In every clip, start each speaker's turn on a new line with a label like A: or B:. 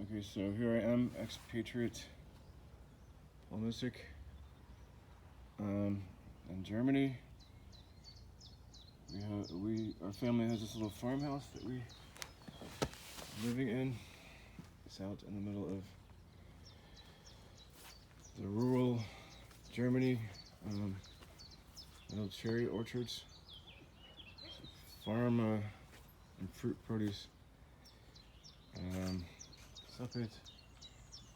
A: Okay, so here I am, expatriate Polnisik, in Germany. Our family has this little farmhouse that we are living in. It's out in the middle of the rural Germany, little cherry orchards, farm and fruit produce. Stop it.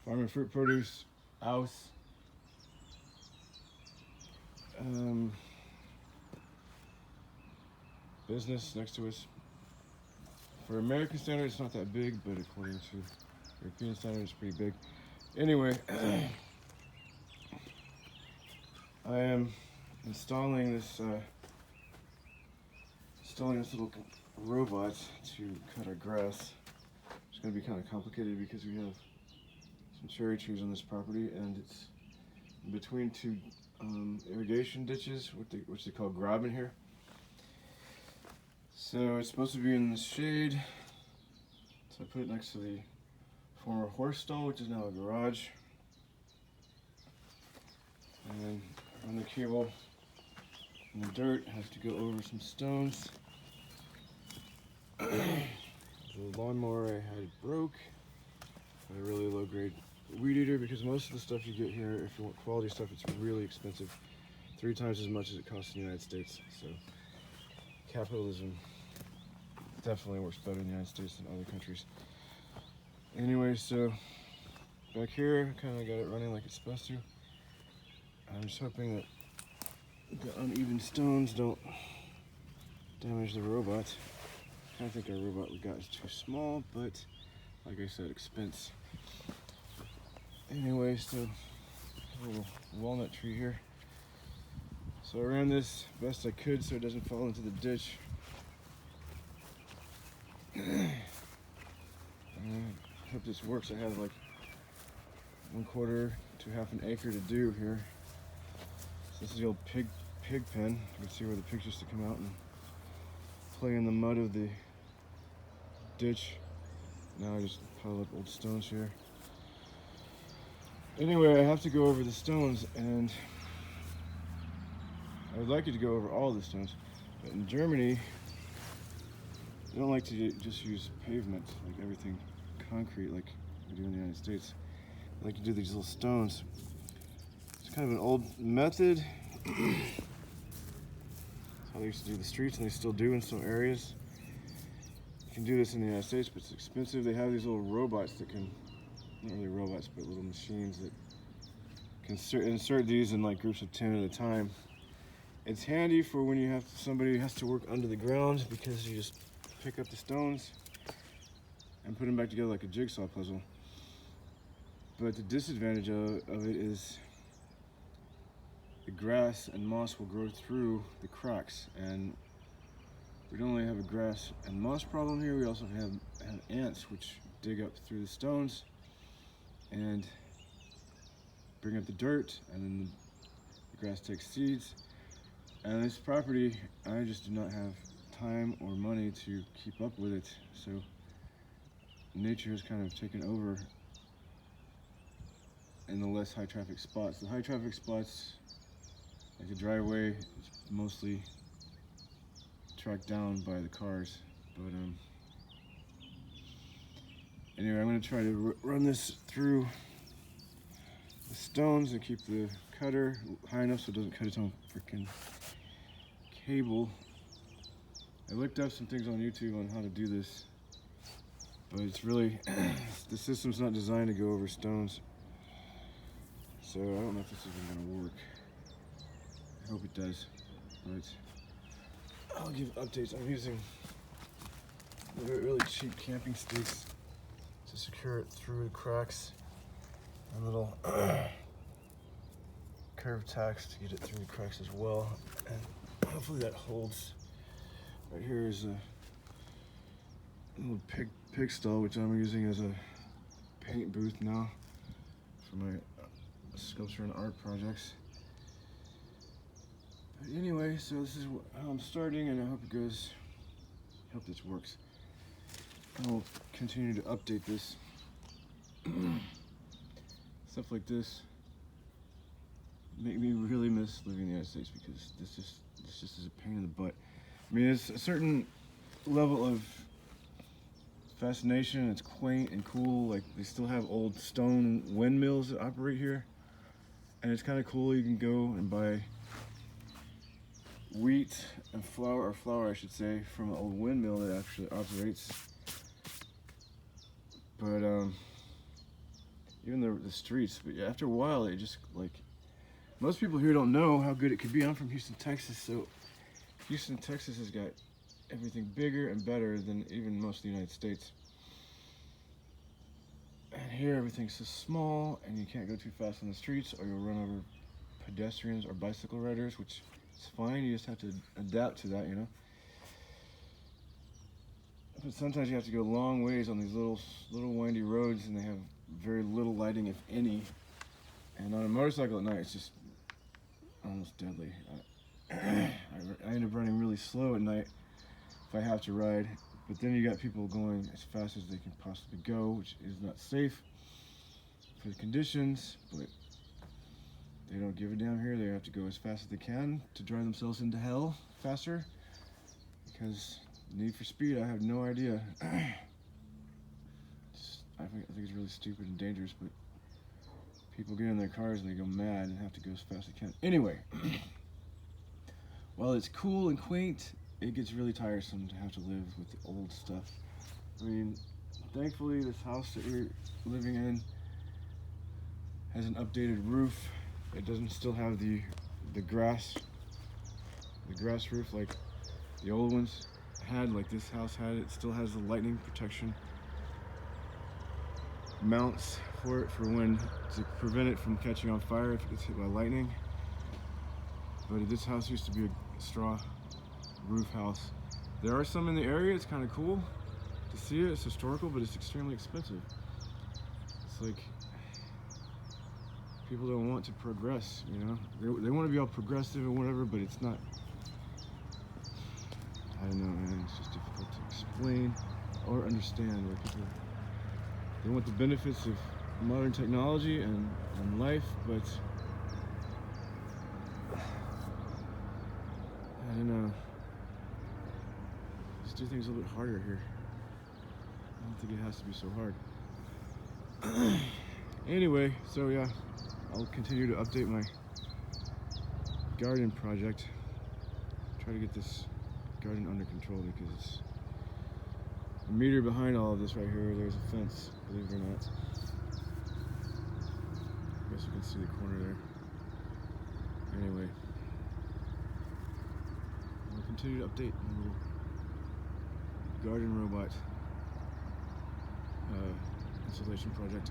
A: Farm and fruit produce house. Business next to us. For American standards, it's not that big, but according to European standards, it's pretty big. Anyway, I am installing this little robot to cut our grass. It's going to be kind of complicated because we have some cherry trees on this property, and it's in between two irrigation ditches, which they call graben here. So it's supposed to be in the shade. So I put it next to the former horse stall, which is now a garage. And then run the cable in the dirt. Has to go over some stones. The lawnmower I had broke. A really low grade weed eater, because most of the stuff you get here, if you want quality stuff, it's really expensive. 3 times as much as it costs in the United States. So capitalism definitely works better in the United States than other countries. Anyway, so back here, kind of got it running like it's supposed to. I'm just hoping that the uneven stones don't damage the robot. I think our robot we got is too small, but like I said, expense. Anyway, so a little walnut tree here. So I ran this best I could so it doesn't fall into the ditch. I hope this works. I have like 1/4 to half an acre to do here. So this is the old pig pen. You can see where the pigs used to come out and play in the mud of the ditch. Now I just pile up old stones here. Anyway, I have to go over the stones, and I would like you to go over all the stones, but in Germany, they don't like to just use pavement, like everything concrete like we do in the United States. They like to do these little stones. It's kind of an old method. That's how they used to do the streets, and they still do in some areas. You can do this in the United States, but it's expensive. They have these little robots that can, not really robots, but little machines that can insert these in like groups of 10 at a time. It's handy for when you have somebody has to work under the ground, because you just pick up the stones and put them back together like a jigsaw puzzle. But the disadvantage of it is the grass and moss will grow through the cracks, and we don't only have a grass and moss problem here, we also have ants which dig up through the stones and bring up the dirt, and then the grass takes seeds. And this property, I just do not have time or money to keep up with it, so nature has kind of taken over in the less high traffic spots. The high traffic spots, like the driveway, is mostly tracked down by the cars. But anyway, I'm going to try to run this through the stones and keep the cutter high enough so it doesn't cut its own freaking cable. I looked up some things on YouTube on how to do this, but it's really, the system's not designed to go over stones. So I don't know if this is even going to work. I hope it does, but I'll give updates. I'm using really cheap camping stakes to secure it through the cracks, and little curved tacks to get it through the cracks as well, and hopefully that holds. Right here is a little pig stall, which I'm using as a paint booth now for my sculpture and art projects. But anyway, so this is how I'm starting, and I hope it goes. I hope this works. I'll continue to update this Stuff like this make me really miss living in the United States, because this just is a pain in the butt. I mean, it's a certain level of fascination. It's quaint and cool. Like, they still have old stone windmills that operate here, and it's kind of cool. You can go and buy wheat and flour, or flour I should say, from an old windmill that actually operates. But even the streets, but after a while, it just, like, most people here don't know how good it could be. I'm from Houston, Texas, so Houston, Texas has got everything bigger and better than even most of the United States. And here everything's so small, and you can't go too fast on the streets, or you'll run over pedestrians or bicycle riders, which is fine. You just have to adapt to that, you know. But sometimes you have to go long ways on these little windy roads, and they have very little lighting, if any. And on a motorcycle at night, it's just almost deadly. I end up running really slow at night if I have to ride. But then you got people going as fast as they can possibly go, which is not safe for the conditions, but they don't give a damn here. They have to go as fast as they can to drive themselves into hell faster, because need for speed, I have no idea. I think it's really stupid and dangerous, but people get in their cars and they go mad and have to go as fast as they can. Anyway, while it's cool and quaint, it gets really tiresome to have to live with the old stuff. I mean, thankfully this house that we're living in has an updated roof. It doesn't still have the grass roof like the old ones had, like this house had. It still has the lightning protection mounts for it, for when, to prevent it from catching on fire if it gets hit by lightning. But this house used to be a straw roof house. There are some in the area. It's kind of cool to see it. It's historical, but it's extremely expensive. It's like people don't want to progress, you know. They want to be all progressive and whatever, but it's not. I don't know, man. It's just difficult to explain or understand where people, they want the benefits of modern technology and life, but I don't know. Just do things a little bit harder here. I don't think it has to be so hard. Anyway, so yeah, I'll continue to update my garden project. Try to get this garden under control, because it's a meter behind all of this right here. There's a fence, believe it or not. I guess you can see the corner there. Anyway, I'll continue to update my little garden robot installation project.